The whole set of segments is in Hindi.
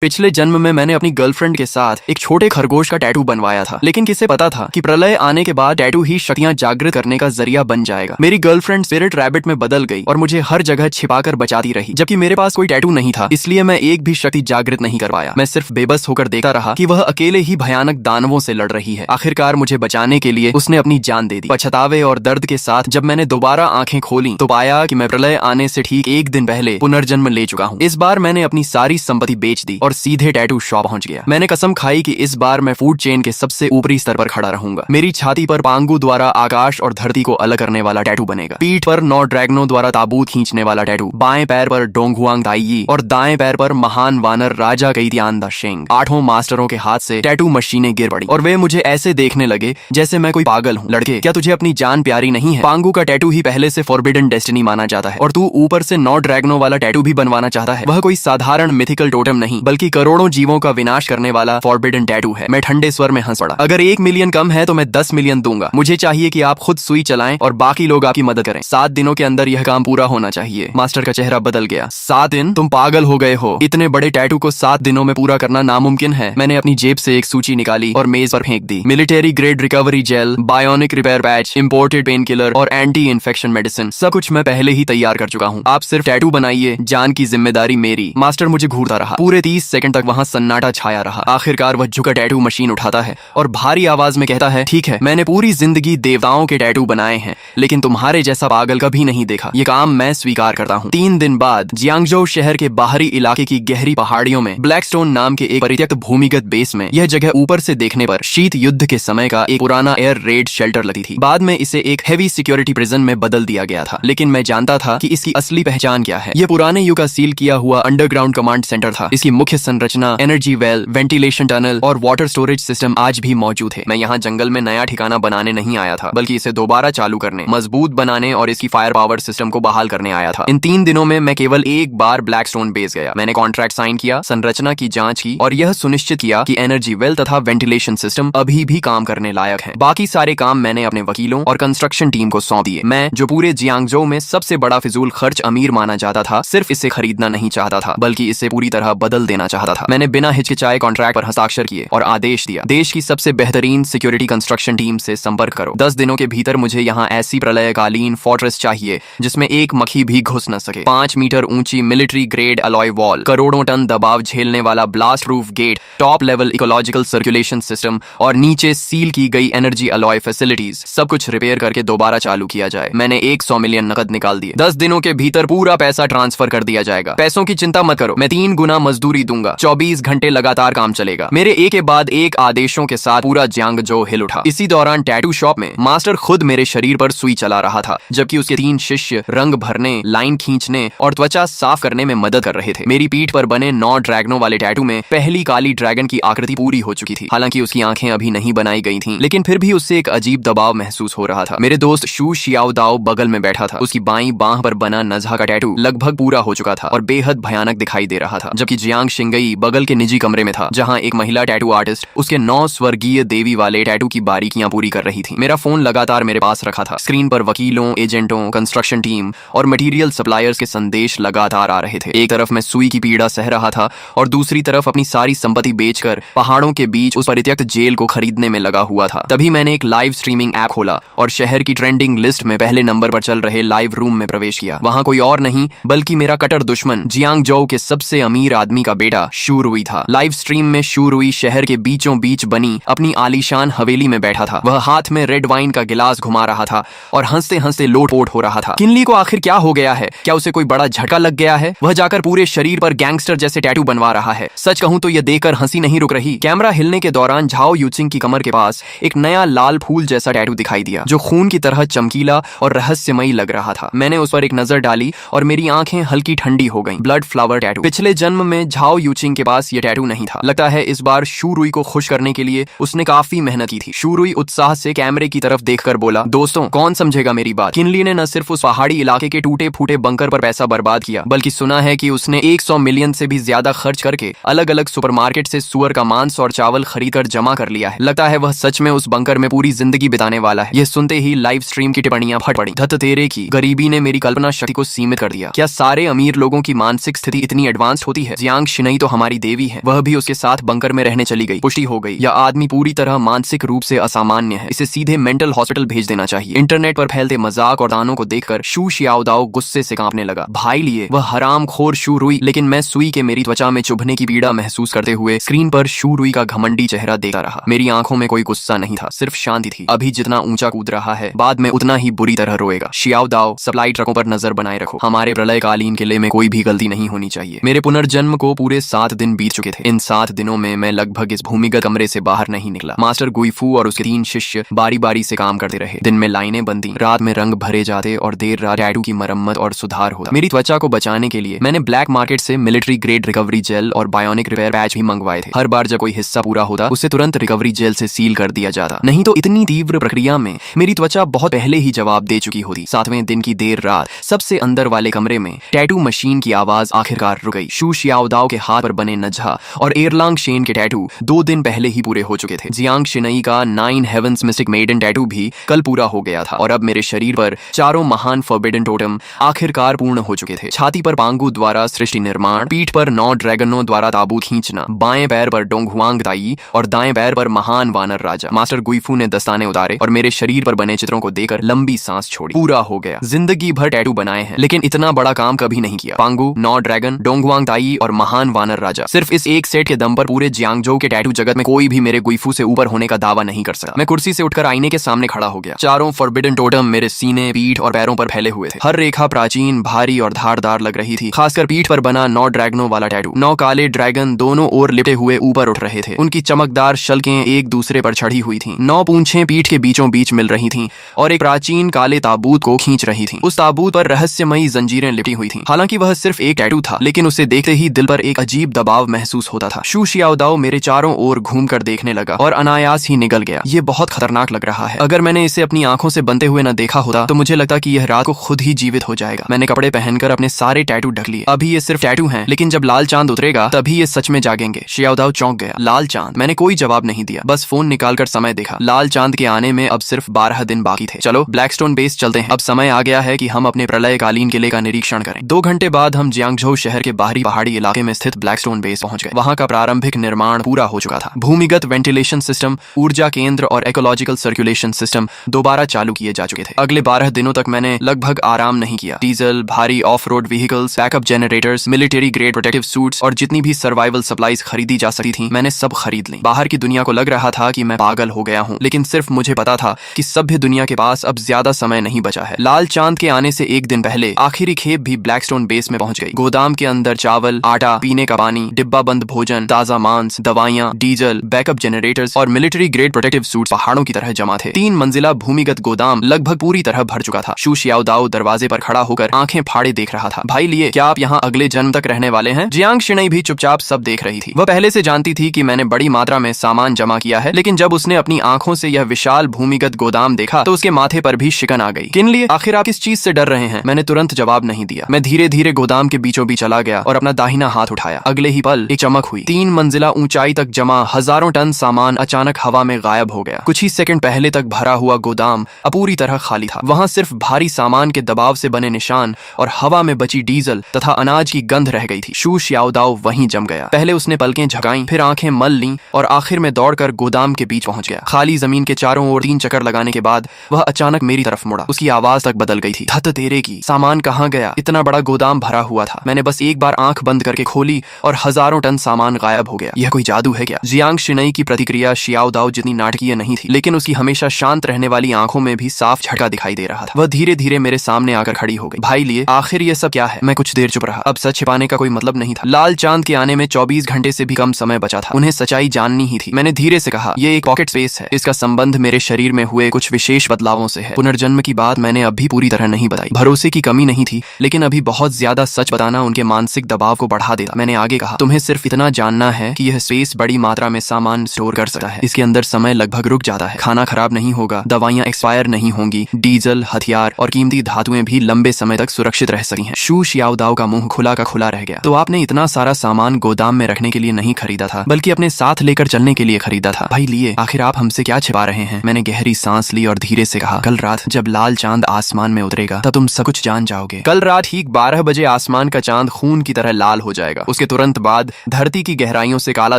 पिछले जन्म में मैंने अपनी गर्लफ्रेंड के साथ एक छोटे खरगोश का टैटू बनवाया था, लेकिन किसे पता था कि प्रलय आने के बाद टैटू ही शक्तियां जागृत करने का जरिया बन जाएगा। मेरी गर्लफ्रेंड स्पिरिट रैबिट में बदल गई और मुझे हर जगह छिपाकर बचाती रही, जबकि मेरे पास कोई टैटू नहीं था, इसलिए मैं एक भी शक्ति जागृत नहीं कर पाया। मैं सिर्फ बेबस होकर देखता रहा कि वह अकेले ही भयानक दानवों से लड़ रही है। आखिरकार मुझे बचाने के लिए उसने अपनी जान दे दी। पछतावे और दर्द के साथ जब मैंने दोबारा आंखें खोली तो पाया कि मैं प्रलय आने से ठीक एक दिन पहले पुनर्जन्म ले चुका हूँ। इस बार मैंने अपनी सारी संपत्ति बेच दी और सीधे टैटू शॉप पहुंच गया। मैंने कसम खाई कि इस बार मैं फूड चेन के सबसे ऊपरी स्तर पर खड़ा रहूंगा। मेरी छाती पर पांगु द्वारा आकाश और धरती को अलग करने वाला टैटू बनेगा। पीठ पर 9 ड्रैगनों द्वारा ताबूत खींचने वाला टैटू। बाएं पैर पर डोंगहुआंग ताइयी और दाएं पैर पर महान वानर राजा कैतियान द शेंग। 8 मास्टरों के हाथ से टैटू मशीनें गिर पड़ी और वे मुझे ऐसे देखने लगे जैसे मैं कोई पागल हूँ। लड़के, क्या तुझे अपनी जान प्यारी नहीं है? पांगु का टैटू ही पहले से फॉरबिडन डेस्टिनी माना जाता है और तू ऊपर से 9 ड्रैगनों वाला टैटू भी बनवाना चाहता है। वह कोई साधारण मिथिकल टोटम नहीं, बल्कि करोड़ों जीवों का विनाश करने वाला फॉरबिडन टैटू है। मैं ठंडे स्वर में हंस पड़ा। अगर 1 मिलियन कम है तो मैं 10 मिलियन दूंगा। मुझे चाहिए कि आप खुद सुई चलाएं और बाकी लोग आपकी मदद करें। 7 दिनों के अंदर यह काम पूरा होना चाहिए। मास्टर का चेहरा बदल गया। 7 दिन? तुम पागल हो गए हो। इतने बड़े टैटू को 7 दिनों में पूरा करना नामुमकिन है। मैंने अपनी जेब से एक सूची निकाली और मेज पर फेंक दी। Military grade recovery gel, bionic repair patch, imported pain killer और एंटी इन्फेक्शन मेडिसिन, सब कुछ मैं पहले ही तैयार कर चुका हूँ। आप सिर्फ टैटू बनाइए, जान की जिम्मेदारी मेरी। मास्टर मुझे घूरता रहा। पूरे 30 सेकंड तक वहाँ सन्नाटा छाया रहा। आखिरकार वह झुका टैटू मशीन उठाता है और भारी आवाज में कहता है, ठीक है, मैंने पूरी जिंदगी देवताओं के टैटू बनाए हैं, लेकिन तुम्हारे जैसा पागल कभी नहीं देखा। ये काम मैं स्वीकार करता हूँ। 3 दिन बाद जियांगजो शहर के बाहरी इलाके की गहरी पहाड़ियों में ब्लैकस्टोन नाम के एक परित्यक्त भूमिगत बेस में, यह जगह ऊपर से देखने पर शीत युद्ध के समय का एक पुराना एयर रेड शेल्टर लगती थी। बाद में इसे एक हेवी सिक्योरिटी प्रिजन में बदल दिया गया था, लेकिन मैं जानता था कि इसकी असली पहचान क्या है। यह पुराने युग का सील किया हुआ अंडरग्राउंड कमांड सेंटर था। इसकी मुख्य संरचना, एनर्जी वेल, वेंटिलेशन टनल और वाटर स्टोरेज सिस्टम आज भी मौजूद है। मैं यहाँ जंगल में नया ठिकाना बनाने नहीं आया था, बल्कि इसे दोबारा चालू करने, मजबूत बनाने और इसकी फायर पावर सिस्टम को बहाल करने आया था। इन 3 दिनों में मैं केवल एक बार ब्लैकस्टोन बेस गया। मैंने कॉन्ट्रैक्ट साइन किया, संरचना की जांच की और यह सुनिश्चित किया कि एनर्जी वेल तथा वेंटिलेशन सिस्टम अभी भी काम करने लायक है। बाकी सारे काम मैंने अपने वकीलों और कंस्ट्रक्शन टीम को सौंप दिए। मैं, जो पूरे जियांगजो में सबसे बड़ा फिजूल खर्च अमीर माना जाता था, सिर्फ इसे खरीदना नहीं चाहता था, बल्कि इसे पूरी तरह बदल देना चाहता था। मैंने बिना हिचकिचाए कॉन्ट्रैक्ट पर हस्ताक्षर किए और आदेश दिया, देश की सबसे बेहतरीन सिक्योरिटी कंस्ट्रक्शन टीम से संपर्क करो। 10 दिनों के भीतर मुझे यहाँ ऐसी प्रलयकालीन फोर्ट्रेस चाहिए जिसमें एक मक्खी भी घुस न सके। 5 मीटर ऊंची मिलिट्री ग्रेड अलॉय वॉल, करोड़ों टन दबाव झेलने वाला blast proof gate, top level ecological circulation system और नीचे सील की गई एनर्जी अलॉय फैसिलिटीज, सब कुछ रिपेयर करके दोबारा चालू किया जाए। मैंने 100 मिलियन नकद निकाल दिए। 10 दिनों के भीतर पूरा पैसा ट्रांसफर कर दिया जाएगा। पैसों की चिंता मत करो, मैं 3 गुना मजदूरी दूंगा। 24 घंटे लगातार काम चलेगा। मेरे एक के बाद एक आदेशों के साथ पूरा जियांगजो हिल उठा। इसी दौरान टैटू शॉप में मास्टर खुद मेरे शरीर पर सुई चला रहा था, जबकि उसके 3 शिष्य रंग भरने, लाइन खींचने और त्वचा साफ करने में मदद कर रहे थे। मेरी पीठ पर बने 9 ड्रैगनों वाले टैटू में पहली काली ड्रैगन की आकृति पूरी हो चुकी थी। हालांकि उसकी आंखें अभी नहीं बनाई गई थीं, लेकिन फिर भी उससे एक अजीब दबाव महसूस हो रहा था। मेरे दोस्त शू शियाओदाओ बगल में बैठा था। उसकी बाईं बांह पर बना नज़ा का टैटू लगभग पूरा हो चुका था और बेहद भयानक दिखाई दे रहा था, जबकि जियांग शिंगई बगल के निजी कमरे में था, जहां एक महिला टैटू आर्टिस्ट उसके 9 स्वर्गीय देवी वाले टैटू की बारीकियां पूरी कर रही थी। मेरा फोन लगातार मेरे पास रखा था। स्क्रीन पर वकीलों, एजेंटों, कंस्ट्रक्शन टीम और मटेरियल सप्लायर्स के संदेश लगातार आ रहे थे। एक तरफ मैं सुई की पीड़ा सह रहा था और दूसरी तरफ अपनी सारी संपत्ति बेचकर पहाड़ों के बीच उस परित्यक्त जेल को खरीदने में लगा हुआ था। तभी मैंने एक लाइव स्ट्रीमिंग ऐप खोला और शहर की ट्रेंडिंग लिस्ट में पहले नंबर पर चल रहे लाइव रूम में प्रवेश किया। वहां कोई और नहीं बल्कि मेरा कट्टर दुश्मन, जियांगजो के सबसे अमीर आदमी का बेटा शू रुई था। लाइव स्ट्रीम में शू रुई शहर के बीचों बीच बनी अपनी आलीशान हवेली में बैठा था। वह हाथ में रेड वाइन का गिलास घुमा रहा था और हंसते हंसते लोटपोट हो रहा था। किनली को आखिर क्या हो गया है? क्या उसे कोई बड़ा झटका लग गया है? वह जाकर पूरे शरीर पर गैंगस्टर जैसे टैटू बनवा रहा है। सच कहूं तो यह देखकर हंसी नहीं रुक रही। कैमरा हिलने के दौरान झाओ यूचिंग की कमर के पास एक नया लाल फूल जैसा टैटू दिखाई दिया, जो खून की तरह चमकीला और रहस्यमयी लग रहा था। मैंने उस पर एक नजर डाली और मेरी आंखें हल्की ठंडी हो गईं। Blood flower tattoo. पिछले जन्म में झाओ यूचिंग के पास यह टैटू नहीं था। लगता है इस बार शू रुई को खुश करने के लिए उसने काफी मेहनत की थी। शू रुई उत्साह से कैमरे की तरफ देखकर बोला, दोस्तों, कौन समझेगा मेरी बात? किनली ने न सिर्फ उस पहाड़ी इलाके के टूटे फूटे बंकर पर पैसा बर्बाद किया, बल्कि सुना है कि उसने 100 मिलियन से भी ज्यादा खर्च करके अलग अलग सुपरमार्केट से सुअर का मांस और चावल खरीदकर जमा कर लिया है। लगता है वह सच में उस बंकर में पूरी जिंदगी बिताने वाला है। यह सुनते ही लाइव स्ट्रीम की टिप्पणियां फट पड़ी। धत तेरे की, गरीबी ने मेरी कल्पना शक्ति को सीमित कर दिया। क्या सारे अमीर लोगों की मानसिक स्थिति इतनी एडवांस होती है? जियांग शिनई तो हमारी देवी है, वह भी उसके साथ बंकर में रहने चली गई। पुष्टि हो गई, यह आदमी पूरी तरह मानसिक रूप से असामान्य है, इसे सीधे मेंटल हॉस्पिटल भेज देना चाहिए। इंटरनेट पर फैलते मजाक और दानों को देखकर शू शियाओदाओ गुस्से से कांपने लगा। भाई लिए वह हरामखोर शू रुई, लेकिन मैं सुई के मेरी त्वचा में चुभने की पीड़ा महसूस करते हुए स्क्रीन पर शू रुई का घमंडी चेहरा देखता रहा। मेरी आंखों में कोई गुस्सा नहीं था, सिर्फ शांति थी। अभी जितना ऊंचा कूद रहा है, बाद में उतना ही बुरी तरह रोएगा। शियाओदाओ, सप्लाई ट्रकों पर नजर बनाए रखो, हमारे प्रलयकालीन किले में कोई भी गलती नहीं होनी चाहिए। मेरे पुनर्जन्म को पूरे 7 दिन बीत चुके थे। इन 7 दिनों में मैं लगभग इस भूमिगत कमरे से बाहर नहीं निकला। मास्टर गुइफू और उसके 3 शिष्य बारी बारी से काम करते रहे। दिन में लाइनें बनती, रात में रंग भरे जाते और देर रात टैटू की मरम्मत और सुधार होता। मेरी त्वचा को बचाने के लिए मैंने ब्लैक मार्केट से मिलिट्री ग्रेड रिकवरी जेल और बायोनिक रिपेयर पैच भी मंगवाए थे। हर बार जब कोई हिस्सा पूरा होता, उसे तुरंत रिकवरी जेल से सील कर दिया जाता, नहीं तो इतनी तीव्र प्रक्रिया में मेरी त्वचा बहुत पहले ही जवाब दे चुकी होती। 7वें दिन की देर रात सबसे अंदर वाले कमरे में टैटू मशीन की आवाज आखिरकार रुक गई। शू शियाओदाओ के हाथ पर बने नजहा और एरलांग शेन के टैटू 2 दिन पहले ही पूरे हो चुके थे। जियांग शिनई का 9 हेवंस मिस्टिक मेडन टैटू भी कल पूरा हो गया था और अब मेरे शरीर पर 4 महान फॉरबिडन टोटम आखिरकार पूर्ण हो चुके थे। छाती पर पांगू द्वारा सृष्टि निर्माण, पीठ पर 9 ड्रैगनों द्वारा ताबूत खींचना, बाएं पैर पर डोंगहुआंग ताई और दाएं पैर पर महान वानर राजा। मास्टर गुइफू ने दस्ताने उतारे और मेरे शरीर पर बने चित्रों को देखकर लंबी सांस छोड़ी। पूरा हो गया। जिंदगी भर टैटू बनाए हैं, लेकिन इतना बड़ा काम कभी नहीं किया। पांगू, 9 ड्रैगन, डोंगहुआंग ताई और महान वानर राजा, सिर्फ इस एक सेट के दम पर पूरे जियांगजोउ के टैटू जगत में कोई भी मेरे गुइफू से ऊपर होने का दावा नहीं कर सकता। मैं कुर्सी से उठकर आईने के सामने खड़ा हो गया। 4 फॉरबिडन टोटम मेरे सीने, पीठ और पैरों पर फैले हुए थे। हर रेखा प्राचीन, भारी और धारदार लग रही थी। खासकर पीठ पर बना 9 ड्रैगनों वाला टैटू। 9 काले ड्रैगन दोनों ओर लिपटे हुए ऊपर उठ रहे थे। उनकी चमकदार शल्कें एक दूसरे पर चढ़ी हुई थीं। 9 पूंछें पीठ के बीचों बीच मिल रही थीं और एक प्राचीन काले ताबूत को खींच रही थीं। उस ताबूत पर रहस्यमयी जंजीरें लिपटी हुई थीं। हालांकि वह सिर्फ एक टैटू था, लेकिन उसे देखते ही दिल पर एक अजीब दबाव महसूस होता था। शू शियाओदाओ मेरे चारों ओर घूमकर देखने लगा और अनायास ही निगल गया। ये बहुत खतरनाक लग रहा है। अगर मैंने इसे अपनी आंखों से बनते हुए न देखा होता तो मुझे लगता कि यह रात को खुद ही जीवित हो जाएगा। मैंने कपड़े पहनकर अपने सारे टैटू ढक लिए। अभी ये सिर्फ टैटू हैं, लेकिन जब लाल चांद उतरेगा तभी ये सच में जागेंगे। शियाओदाओ चौंक गया। लाल चांद? मैंने कोई जवाब नहीं दिया, बस फोन निकालकर समय देखा। लाल चांद के आने में अब सिर्फ 12 दिन बाकी थे। चलो ब्लैकस्टोन बेस चलते हैं। अब समय आ गया है कि हम अपने प्रलयकालीन किले का निरीक्षण करें। 2 घंटे बाद हम जियांगजोउ शहर के बाहरी पहाड़ी इलाके में स्थित ब्लैकस्टोन बेस पहुंच गए। वहां का प्रारंभिक निर्माण पूरा हो चुका था। भूमिगत वेंटिलेशन सिस्टम, ऊर्जा केंद्र और इकोलॉजिकल सर्कुलेशन सिस्टम दोबारा चालू किए जा चुके थे। अगले 12 दिनों तक मैंने लगभग आराम नहीं किया। डीजल, भारी of road vehicles, backup generators, military grade protective suits और जितनी भी सर्वाइवल सप्लाईज खरीदी जा सकती थी, मैंने सब खरीद ली। बाहर की दुनिया को लग रहा था कि मैं पागल हो गया हूँ, लेकिन सिर्फ मुझे पता था कि सभ्य दुनिया के पास अब ज्यादा समय नहीं बचा है। लाल चांद के आने से 1 दिन पहले आखिरी खेप भी ब्लैकस्टोन बेस में पहुंच गई। गोदाम के अंदर चावल, आटा, पीने का पानी, डिब्बा बंद भोजन, ताजा मांस, दवाइयां, डीजल, बैकअप जनरेटर्स और मिलिट्री ग्रेड प्रोटेक्टिव सूट्स पहाड़ों की तरह जमा थे। 3 मंजिला भूमिगत गोदाम लगभग पूरी तरह भर चुका था। शू शियाओदाओ दरवाजे पर खड़ा होकर आंखें फाड़े देख रहा था। भाई लिए, क्या आप यहाँ अगले जन्म तक रहने वाले हैं? जियांग शिनई भी चुपचाप सब देख रही थी। वह पहले से जानती थी कि मैंने बड़ी मात्रा में सामान जमा किया है, लेकिन जब उसने अपनी आंखों से यह विशाल भूमिगत गोदाम देखा तो उसके माथे पर भी शिकन आ गई। किन लिए? आखिर आप किस चीज से डर रहे हैं? मैंने तुरंत जवाब नहीं दिया। मैं धीरे धीरे गोदाम के बीचों बीच चला गया और अपना दाहिना हाथ उठाया। अगले ही पल एक चमक हुई। 3 मंजिला ऊंचाई तक जमा हजारों टन सामान अचानक हवा में गायब हो गया। कुछ ही सेकंड पहले तक भरा हुआ गोदाम अब पूरी तरह खाली था। वहां सिर्फ भारी सामान के दबाव से बने निशान और हवा में बची डीजल तथा अनाज की गंध रह गई थी। शू शियाओदाओ वहीं जम गया। पहले उसने पलकें झकाईं, फिर आंखें मल लीं और आखिर में दौड़कर गोदाम के बीच पहुंच गया। खाली जमीन के चारों ओर 3 चक्कर लगाने के बाद वह अचानक मेरी तरफ मुड़ा। उसकी आवाज तक बदल गई थी। धत तेरे की, सामान कहाँ गया? इतना बड़ा गोदाम भरा हुआ था। मैंने बस एक बार आंख बंद करके खोली और हजारों टन सामान गायब हो गया। यह कोई जादू है क्या? जियांग शिनई की प्रतिक्रिया शियाओदाओ जितनी नाटकीय नहीं थी, लेकिन उसकी हमेशा शांत रहने वाली आंखों में भी साफ झटका दिखाई दे रहा था। वह धीरे धीरे मेरे सामने आकर खड़ी हो गई। भाई लिए, आखिर ये सब क्या है? मैं कुछ देर चुप रहा। अब सच छिपाने का कोई मतलब नहीं था। लाल चांद के आने में 24 घंटे से भी कम समय बचा था। उन्हें सच्चाई जाननी ही थी। मैंने धीरे से कहा, ये एक पॉकेट स्पेस है। इसका संबंध मेरे शरीर में हुए कुछ विशेष बदलावों से है। पुनर्जन्म की बात मैंने अभी पूरी तरह नहीं बताई। भरोसे की कमी नहीं थी, लेकिन अभी बहुत ज्यादा सच बताना उनके मानसिक दबाव को बढ़ा देता। मैंने आगे कहा, तुम्हें सिर्फ इतना जानना है कि यह स्पेस बड़ी मात्रा में सामान स्टोर कर सकता है। इसके अंदर समय लगभग रुक जाता है। खाना खराब नहीं होगा, दवाइयां एक्सपायर नहीं होंगी, डीजल, हथियार और कीमती धातुएं भी लंबे समय तक सुरक्षित रह सकती हैं। शू शियाओदाओ का मुंह खुला का खुला रह गया। तो आपने इतना सारा सामान गोदाम में रखने के लिए नहीं खरीदा था, बल्कि अपने साथ लेकर चलने के लिए खरीदा था। भाई लिए, आखिर आप हमसे क्या छिपा रहे हैं? मैंने गहरी सांस ली और धीरे से कहा, कल रात जब लाल चांद आसमान में उतरेगा तब तुम सब कुछ जान जाओगे। कल रात ठीक 12 बजे आसमान का चांद खून की तरह लाल हो जाएगा। उस उसके तुरंत बाद धरती की गहराइयों से काला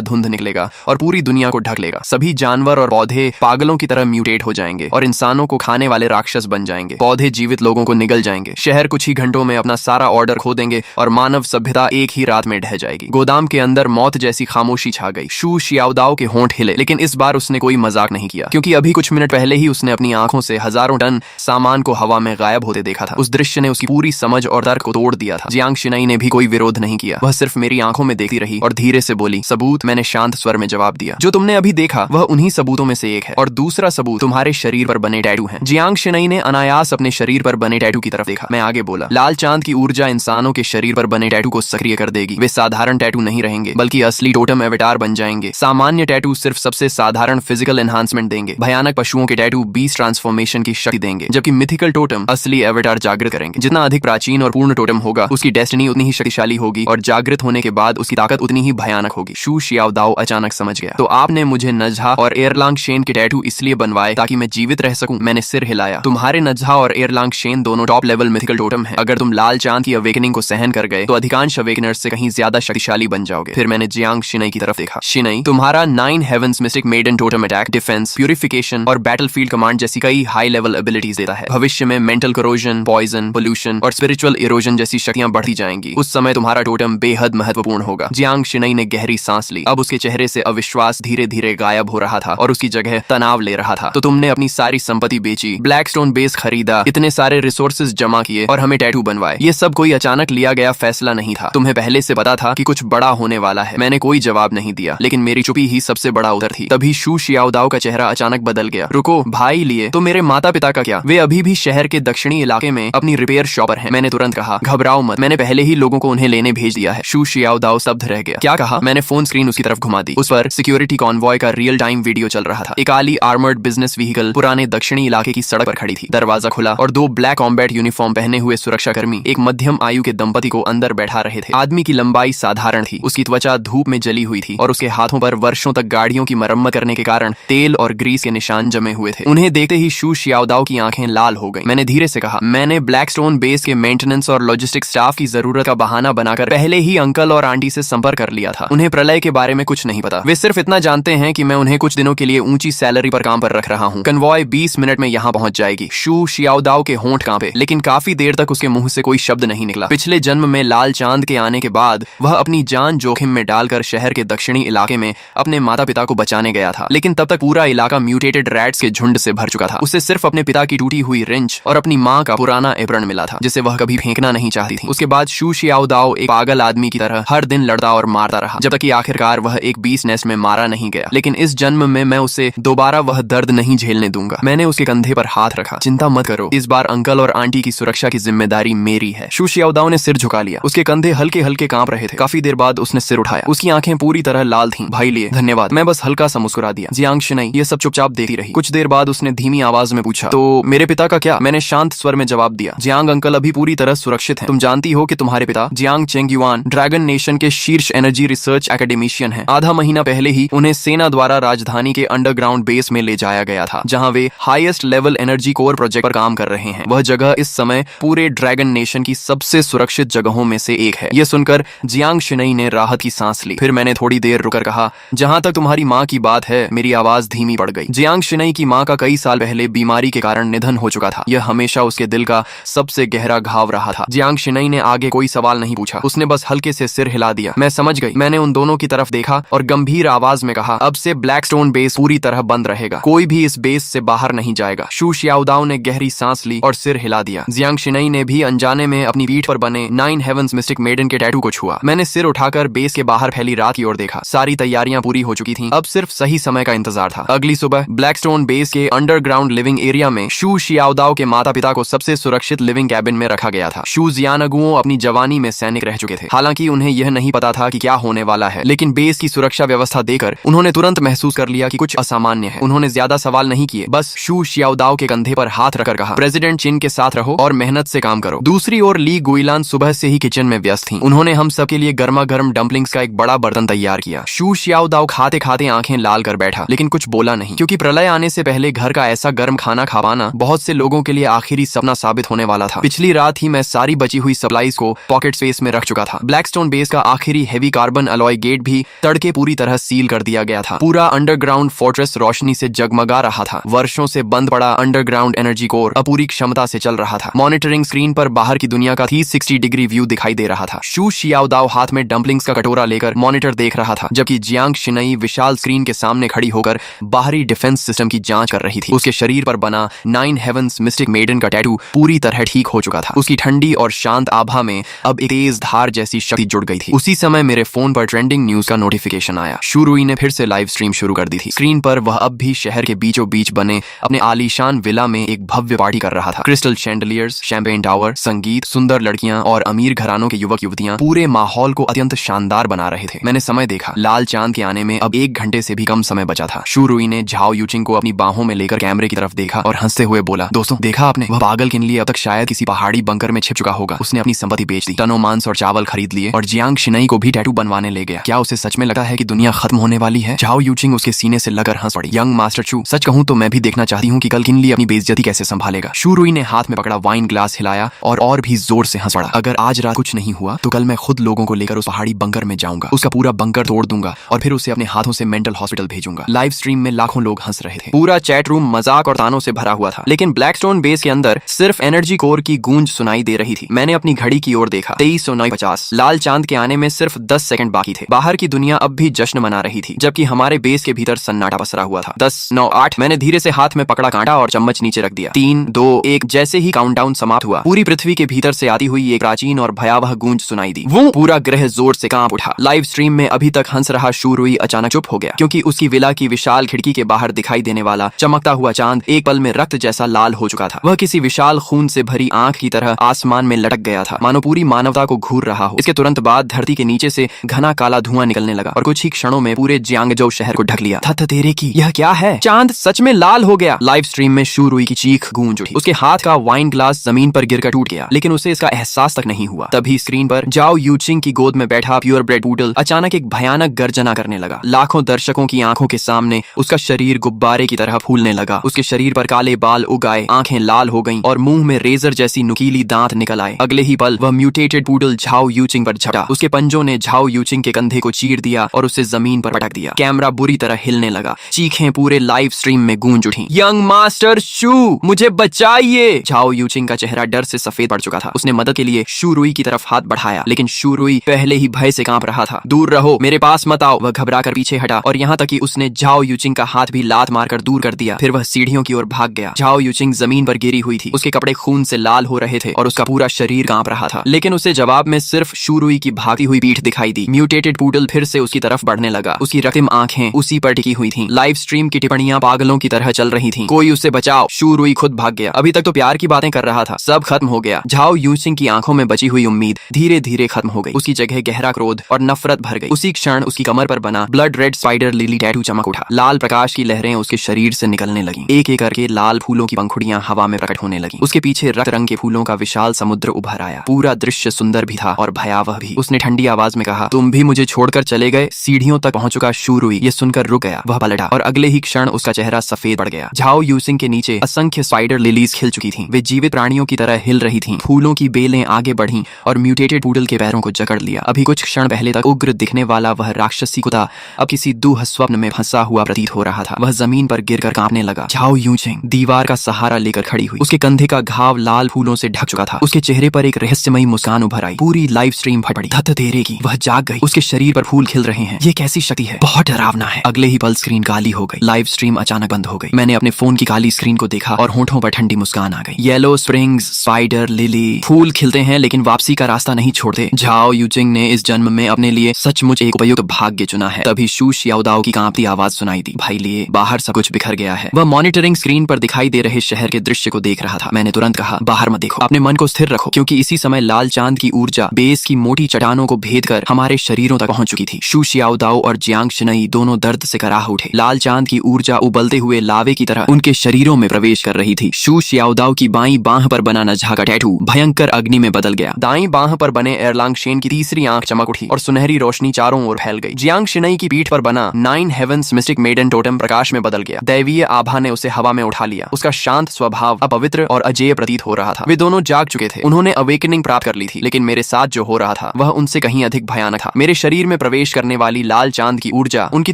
धुंध निकलेगा और पूरी दुनिया को ढक लेगा। सभी जानवर और पौधे पागलों की तरह म्यूटेट हो जाएंगे और इंसानों को खाने वाले राक्षस बन जाएंगे। पौधे जीवित लोगों को निगल जाएंगे। शहर कुछ ही घंटों में अपना सारा ऑर्डर खो देंगे और मानव सभ्यता एक ही रात में ढह जाएगी। गोदाम के अंदर मौत जैसी खामोशी छा गई। शू शियाओदाओ के होंठ हिले, लेकिन इस बार उसने कोई मजाक नहीं किया, क्योंकि अभी कुछ मिनट पहले ही उसने अपनी आंखों से हजारों टन सामान को हवा में गायब होते देखा था। उस दृश्य ने उसकी पूरी समझ और तर्क को तोड़ दिया था। जियांग शिनई ने भी कोई विरोध नहीं किया। वह सिर्फ मेरी आंखों में देखती रही और धीरे से बोली, सबूत। मैंने शांत स्वर में जवाब दिया, जो तुमने अभी देखा वह उन्हीं सबूतों में से एक है, और दूसरा सबूत तुम्हारे शरीर पर बने टैटू हैं। जियांग शिनई ने अनायास अपने शरीर पर बने टैटू की तरफ देखा। मैं आगे बोला, लाल चांद की ऊर्जा इंसानों के शरीर पर बने टैटू को सक्रिय कर देगी। वे साधारण टैटू नहीं रहेंगे, बल्कि असली टोटम एवेटार बन जाएंगे। सामान्य टैटू सिर्फ सबसे साधारण फिजिकल एनहांसमेंट देंगे। भयानक पशुओं के टैटू बीस्ट ट्रांसफॉर्मेशन की शक्ति देंगे, जबकि मिथिकल टोटम असली एवेटार जागृत करेंगे। जितना अधिक प्राचीन और पूर्ण टोटम होगा, उसकी डेस्टिनी उतनी ही शक्तिशाली होगी, और जागृत होने के बाद उसकी ताकत उतनी ही भयानक होगी। शू शियाओदाओ अचानक समझ गया, तो आपने मुझे नजहा और एयरलांग शेन के टैटू इसलिए बनवाए ताकि मैं जीवित रह सकूं? मैंने सिर हिलाया। तुम्हारे नजहा और एयरलांग शेन दोनों टॉप लेवल मिथिकल टोटम हैं। अगर तुम लाल चांद की अवेकनिंग को सहन कर गए तो अधिकांश अवेकनर्स से कहीं ज्यादा शक्तिशाली बन जाओगे। फिर मैंने जियांग शिनई की तरफ देखा। शिनई, तुम्हारा 9 heavens mystic maiden totem attack, defence, purification और बैटलफील्ड कमांड जैसी कई हाई लेवल एबिलिटीज देता है। भविष्य में मेंटल करोजन, पॉइजन, पोल्यूशन और स्पिरिचुअल इरोजन जैसी शक्तियां बढ़ती जाएंगी। उस समय तुम्हारा टोटम बेहद महत्वपूर्ण होगा। जियांग शिनई ने गहरी सांस ली। अब उसके चेहरे से अविश्वास धीरे धीरे गायब हो रहा था और उसकी जगह तनाव ले रहा था। तो तुमने अपनी सारी संपत्ति बेची, ब्लैकस्टोन बेस खरीदा, इतने सारे रिसोर्सेज जमा किए और हमें टैटू बनवाए। ये सब कोई अचानक लिया गया फैसला नहीं था। तुम्हें पहले से पता था कि कुछ बड़ा होने वाला है। मैंने कोई जवाब नहीं दिया, लेकिन मेरी चुप्पी ही सबसे बड़ा उत्तर थी। तभी शू शियाओदाओ का चेहरा अचानक बदल गया। रुको, भाई लिए तो मेरे माता पिता का क्या? वे अभी भी शहर के दक्षिणी इलाके में अपनी रिपेयर शॉप पर हैं। मैंने तुरंत कहा, घबराओ मत, मैंने पहले ही लोगों को उन्हें लेने भेज दिया है। शू शियाओदाओ स्तब्ध रह गया। क्या कहा? मैंने फोन स्क्रीन उसकी तरफ घुमा दी। उस पर सिक्योरिटी कॉन्वॉय का रियल टाइम वीडियो चल रहा था। एक काली आर्मर्ड बिजनेस व्हीकल पुराने दक्षिणी इलाके की सड़क पर खड़ी थी। दरवाजा खुला और 2 ब्लैक कॉम्बैट यूनिफॉर्म पहने हुए सुरक्षाकर्मी एक मध्यम आयु के दंपति को अंदर बैठा रहे थे। आदमी की लंबाई साधारण थी, उसकी त्वचा धूप में जली हुई थी और उसके हाथों पर वर्षों तक गाड़ियों की मरम्मत करने के कारण तेल और ग्रीस के निशान जमे हुए थे। उन्हें देखते ही शू शियाओदाओ की आंखें लाल हो गईं। मैंने धीरे से कहा, मैंने ब्लैकस्टोन बेस के मेंटेनेंस और लॉजिस्टिक स्टाफ की जरूरत का बहाना बनाकर पहले ही अंकल और आंटी से संपर्क कर लिया था। उन्हें प्रलय के बारे में कुछ नहीं पता। वे सिर्फ इतना जानते हैं कि मैं उन्हें कुछ दिनों के लिए ऊंची सैलरी पर काम पर रख रहा हूँ। कन्वॉय 20 मिनट में यहाँ पहुंच जाएगी। शू शियाओदाओ के होंठ कांपे, लेकिन काफी देर तक उसके मुंह से कोई शब्द नहीं निकला। पिछले जन्म में लाल चांद के आने के बाद वह अपनी जान जोखिम में डालकर शहर के दक्षिणी इलाके में अपने माता पिता को बचाने गया था, लेकिन तब तक पूरा इलाका म्यूटेटेड रैट्स के झुंड से भर चुका था। उसे सिर्फ अपने पिता की टूटी हुई रिंच और अपनी माँ का पुराना एप्रन मिला था, जिसे वह कभी फेंकना नहीं चाहती थी। उसके बाद शू शियाओदाओ एक पागल आदमी की तरह हर दिन लड़ता और मारता रहा, जब तक कि आखिरकार वह एक बीस नेस्ट में मारा नहीं गया। लेकिन इस जन्म में मैं उसे दोबारा वह दर्द नहीं झेलने दूंगा। मैंने उसके कंधे पर हाथ रखा। चिंता मत करो, इस बार अंकल और आंटी की सुरक्षा की जिम्मेदारी मेरी है। शू शियाओदाओ ने सिर झुका लिया। उसके कंधे हल्के हल्के कांप रहे थे। काफी देर बाद उसने सिर उठाया। उसकी आंखें पूरी तरह लाल थीं। भाई लिए धन्यवाद। मैं बस हल्का सा मुस्कुरा दिया। जियांग शिनई ये सब चुपचाप देखती रही। कुछ देर बाद उसने धीमी आवाज में पूछा, तो मेरे पिता का क्या? मैंने शांत स्वर में जवाब दिया, जियांग अंकल अभी पूरी तरह सुरक्षित हैं। तुम जानती हो कि तुम्हारे पिता जियांग चेंगयुआन ड्रैगन नेशन के शीर्ष एनर्जी रिसर्च एकेडमिशियन हैं। आधा महीना पहले ही उन्हें सेना द्वारा राजधानी के अंडरग्राउंड बेस में ले जाया गया था, जहां वे highest level energy core project पर काम कर रहे हैं। वह जगह इस समय पूरे ड्रैगन नेशन की सबसे सुरक्षित जगहों में से एक है। यह सुनकर जियांग शिनई ने राहत की सांस ली। फिर मैंने थोड़ी देर रुकर कहा, जहां तक तुम्हारी माँ की बात है, मेरी आवाज धीमी पड़ गई। जियांग शिनई की माँ का कई साल पहले बीमारी के कारण निधन हो चुका था। यह हमेशा उसके दिल का सबसे गहरा घाव रहा था। जियांग शिनई ने आगे कोई सवाल नहीं पूछा। उसने बस हल्के से सिर हिला दिया। मैं समझ गई। मैंने उन दोनों की तरफ देखा और गंभीर आवाज में कहा, अब से ब्लैकस्टोन बेस पूरी तरह बंद रहेगा। कोई भी इस बेस से बाहर नहीं जाएगा। शू शियाओदाओ ने गहरी सांस ली और सिर हिला दिया। जियांग शिनई ने भी अनजाने में अपनी पीठ पर बने 9 हेवंस मिस्टिक मेडन के टैटू को छुआ। मैंने सिर उठाकर बेस के बाहर फैली रात की ओर देखा। सारी तैयारियां पूरी हो चुकी थीं। अब सिर्फ सही समय का इंतजार था। अगली सुबह ब्लैकस्टोन बेस के अंडरग्राउंड लिविंग एरिया में शू शियाओदाओ के माता पिता को सबसे सुरक्षित लिविंग कैबिन में रखा गया था। शू जियानगुओ अपनी जवानी में सैनिक रह चुके थे। हालांकि उन्हें यह नहीं पता था कि क्या होने वाला है, लेकिन बेस की सुरक्षा व्यवस्था देकर उन्होंने तुरंत महसूस कर लिया कि कुछ असामान्य है। उन्होंने ज्यादा सवाल नहीं किए, बस शू शियाओदाओ के कंधे पर हाथ रखकर कहा, प्रेसिडेंट चिन के साथ रहो और मेहनत से काम करो। दूसरी ओर ली गुइलान सुबह से ही किचन में व्यस्त थीं। उन्होंने हम सबके लिए गर्मा गर्म डम्पलिंग्स का एक बड़ा बर्तन तैयार किया। शू शियाओदाओ खाते खाते आंखें लाल कर बैठा, लेकिन कुछ बोला नहीं, क्योंकि प्रलय आने से पहले घर का ऐसा गर्म खाना खाना बहुत से लोगों के लिए आखिरी सपना साबित होने वाला था। पिछली रात ही मैं सारी बची हुई सप्लाईज को पॉकेट स्पेस में रख चुका था। ब्लैकस्टोन ब्लैकस्टोन बेस का आखिरी हेवी कार्बन अलॉय गेट भी तड़के पूरी तरह सील कर दिया गया था। पूरा अंडरग्राउंड फोर्ट्रेस रोशनी से जगमगा रहा था। वर्षों से बंद पड़ा अंडरग्राउंड एनर्जी कोर अपूरी क्षमता से चल रहा था। मॉनिटरिंग स्क्रीन पर बाहर की दुनिया का 360 डिग्री व्यू दिखाई दे रहा था। शू शियाओदाओ हाथ में डंपलिंग्स का कटोरा लेकर मॉनिटर देख रहा था, जबकि जियांग शिनई विशाल स्क्रीन के सामने खड़ी होकर बाहरी डिफेंस सिस्टम की जांच कर रही थी। उसके शरीर पर बना 9 हेवंस मिस्टिक मेडन का टैटू पूरी तरह ठीक हो चुका था। उसकी ठंडी और शांत आभा में अब एक तेज धार जैसी शक्ति जुड़ गई थी। उसी समय मेरे फोन पर ट्रेंडिंग न्यूज का नोटिफिकेशन आया। शू रुई ने फिर से लाइव स्ट्रीम शुरू कर दी थी। स्क्रीन पर वह अब भी शहर के बीचों बीच बने अपने आलीशान विला में एक भव्य पार्टी कर रहा था। क्रिस्टल शैंडलियर्स, शैंपेन टावर, संगीत, सुंदर लड़कियां और अमीर घरानों के युवक युवतियां पूरे माहौल को अत्यंत शानदार बना रहे थे। मैंने समय देखा। लाल चांद के आने में अब 1 घंटे से भी कम समय बचा था। शू रुई ने झाओ यूचिंग को अपनी बाहों में लेकर कैमरे की तरफ देखा और हंसते हुए बोला, दोस्तों देखा आपने, वह पागल के लिए अब तक शायद किसी पहाड़ी बंकर में छिप चुका होगा। उसने अपनी संपत्ति बेच दी, टनों मांस और चावल खरीद लिए और जियांग शिनई को भी टैटू बनवाने ले गया। क्या उसे सच में लगता है कि दुनिया खत्म होने वाली है? झाओ यूचिंग उसके सीने से लगकर हंस पड़ी। यंग मास्टर शू, सच कहूं तो मैं भी देखना चाहती हूँ कि कल किनली अपनी बेइज्जती कैसे संभालेगा। शू रुई ने हाथ में पकड़ा वाइन ग्लास हिलाया और भी जोर से हंस पड़ा। अगर आज रात कुछ नहीं हुआ तो कल मैं खुद लोगों को लेकर उस पहाड़ी बंकर में जाऊंगा, उसका पूरा बंकर तोड़ दूंगा और फिर उसे अपने हाथों से मेंटल हॉस्पिटल भेजूंगा। लाइव स्ट्रीम में लाखों लोग हंस रहे थे। पूरा चैट रूम मजाक और तानों से भरा हुआ था, लेकिन ब्लैकस्टोन बेस के अंदर सिर्फ एनर्जी कोर की गूंज सुनाई दे रही थी। मैंने अपनी घड़ी की ओर देखा। 23:50। लाल चांद के आने में सिर्फ 10 सेकंड बाकी थे। बाहर की दुनिया अब भी जश्न मना रही थी, जबकि हमारे बेस के भीतर सन्नाटा पसरा हुआ था। 10:09:8। मैंने धीरे से हाथ में पकड़ा कांटा और चम्मच नीचे रख दिया। 3-2-1। जैसे ही काउंटडाउन समाप्त हुआ, पूरी पृथ्वी के भीतर से आती हुई एक प्राचीन और भयावह गूंज सुनाई दी। वो पूरा ग्रह जोर से कांप उठा। लाइव स्ट्रीम में अभी तक हंस रहा शू रुई अचानक चुप हो गया, क्योंकि उसकी विला की विशाल खिड़की के बाहर दिखाई देने वाला चमकता हुआ चांद एक पल में रक्त जैसा लाल हो चुका था। वह किसी विशाल खून से भरी आंख की तरह आसमान में लटक गया था, मानो पूरी मानवता को घूर रहा हो। इसके तुरंत बाद धरती के नीचे से घना काला धुआं निकलने लगा और कुछ ही क्षणों में पूरे जियांगजो शहर को ढक लिया। थत तेरे की, यह क्या है? चांद सच में लाल हो गया। लाइव स्ट्रीम में शू रुई की चीख गूंज उठी। उसके हाथ का वाइन ग्लास जमीन पर गिरकर टूट गया, लेकिन उसे इसका एहसास तक नहीं हुआ। तभी स्क्रीन पर जाओ यूचिंग की गोद में बैठा प्योर ब्रेड पूडल अचानक एक भयानक गर्जना करने लगा। लाखों दर्शकों की आंखों के सामने उसका शरीर गुब्बारे की तरह फूलने लगा। उसके शरीर पर काले बाल उग आए, आंखें लाल हो गईं और मुंह में रेजर जैसी नुकीली दांत निकल आए। अगले ही पल वह म्यूटेटेड पूडल झाओ यूचिंग पर झपटा। उसके पंजों ने झाओ यूचिंग के कंधे को चीर दिया और उसे जमीन पर पटक दिया। कैमरा बुरी तरह हिलने लगा। चीखें पूरे लाइव स्ट्रीम में गूंज उठी। यंग मास्टर शू, मुझे बचाइए! झाओ यूचिंग का चेहरा डर से सफेद पड़ चुका था। उसने मदद के लिए शू रुई की तरफ हाथ बढ़ाया, लेकिन शू रुई पहले ही भय से कांप रहा था। दूर रहो, मेरे पास मत आओ। वह घबराकर पीछे हटा और यहाँ तक कि उसने झाओ यूचिंग का हाथ भी लात मारकर दूर कर दिया। फिर वह सीढ़ियों की ओर भाग गया। झाओ यूचिंग जमीन पर गिरी हुई थी। उसके कपड़े खून से लाल हो रहे थे और उसका पूरा शरीर कांप रहा था, लेकिन उसे जवाब में सिर्फ शू रुई की भागती हुई पीठ दिखाई दी। म्यूटेटेड पूडल फिर से उसकी तरफ बढ़ने लगा। उसकी रक्तिम आंखें उसी पर टिकी हुई थीं। लाइव स्ट्रीम की टिप्पणियां पागलों की तरह चल रही थीं। कोई उसे बचाओ। शू रुई खुद भाग गया। अभी तक तो प्यार की बातें कर रहा था, सब खत्म हो गया। झाओ यूचिंग की आंखों में बची हुई उम्मीद धीरे धीरे खत्म हो गई। उसकी जगह गहरा क्रोध और नफरत भर गई। उसी क्षण उसकी कमर पर बना blood red spider lily tattoo चमक उठा। लाल प्रकाश की लहरें उसके शरीर से निकलने लगीं। एक एक करके लाल फूलों की पंखुड़ियां हवा में प्रकट होने लगीं। उसके पीछे रक्त रंग के फूलों का विशाल समुद्र उभर आया। पूरा दृश्य सुंदर भी था और भयावह भी। उसने ठंडी आवाज में कहा, तुम भी मुझे छोड़कर चले गए? सीढ़ियों तक पहुंच चुका शू रुई ये सुनकर रुक गया। वह पलटा और अगले ही क्षण उसका चेहरा सफेद पड़ गया। झाओ यूचिंग के नीचे असंख्य स्पाइडर लिलीज खिल चुकी थीं। वे जीवित प्राणियों की तरह हिल रही थीं। फूलों की बेलें आगे बढ़ीं और म्यूटेटेड पूडल के पैरों को जकड़ लिया। अभी कुछ क्षण पहले तक उग्र दिखने वाला वह राक्षसी कुत्ता अब किसी दुह स्वप्न में फंसा हुआ प्रतीत हो रहा था। वह जमीन पर गिरकर कांपने लगा। झाओ यूचिंग दीवार का सहारा लेकर खड़ी हुई। उसके कंधे का घाव लाल फूलों से ढक चुका था। उसके चेहरे पर एक रहस्यमयी मुस्कान उभर आई। पूरी लाइव स्ट्रीम फट पड़ी। धत तेरे की, वह जाग गई। उसके शरीर पर फूल खिल रहे हैं। ये कैसी शक्ति है? बहुत डरावना है। अगले ही पल स्क्रीन काली हो गई। लाइव स्ट्रीम अचानक बंद हो गई। मैंने अपने फोन की काली स्क्रीन को देखा और होंठों पर ठंडी मुस्कान आ गई। येलो स्प्रिंग्स, स्पाइडर लिली, फूल खिलते हैं लेकिन वापसी का रास्ता नहीं छोड़ते। झाओ यूचिंग ने इस जन्म में अपने लिए सचमुच एक उपयुक्त भाग्य चुना है। तभी शू शियाओदाओ की कांपती आवाज सुनाई दी, भाई लिए बाहर सब कुछ बिखर गया है। वह मॉनिटरिंग स्क्रीन पर दिखाई दे रहे शहर के दृश्य को देख रहा था। मैंने तुरंत कहा, बाहर मत देखो, अपने मन को स्थिर रखो, क्योंकि इसी समय लाल चांद की ऊर्जा बेस की मोटी चट्टानों को भेद कर हमारे शरीरों तक पहुंच चुकी थी। शू शियाओदाओ और जियांग शिनई दोनों दर्द से कराह उठे। लाल चांद की ऊर्जा उबलते हुए लावे की तरह उनके शरीरों में प्रवेश कर रही थी। शू शियाओदाओ की बाईं बांह पर बना नझा का टैटू भयंकर अग्नि में बदल गया। दाईं बांह पर बने एरलांग शेन की तीसरी आंख चमक उठी और सुनहरी रोशनी चारों ओर फैल गई। जियांग शिनई की पीठ पर बना 9 हेवंस मिस्टिक मेडन टोटम प्रकाश में बदल गया। दैवीय आभा ने उसे हवा में उठा लिया। उसका शांत स्वभाव अपवित्र और अजेय प्रतीत हो रहा था। वे दोनों जाग चुके थे। उन्होंने अवेकनिंग प्राप्त कर ली थी, लेकिन मेरे साथ जो हो रहा था वह उनसे कहीं अधिक भयानक था। मेरे शरीर में प्रवेश करने वाली लाल चांद की ऊर्जा उनकी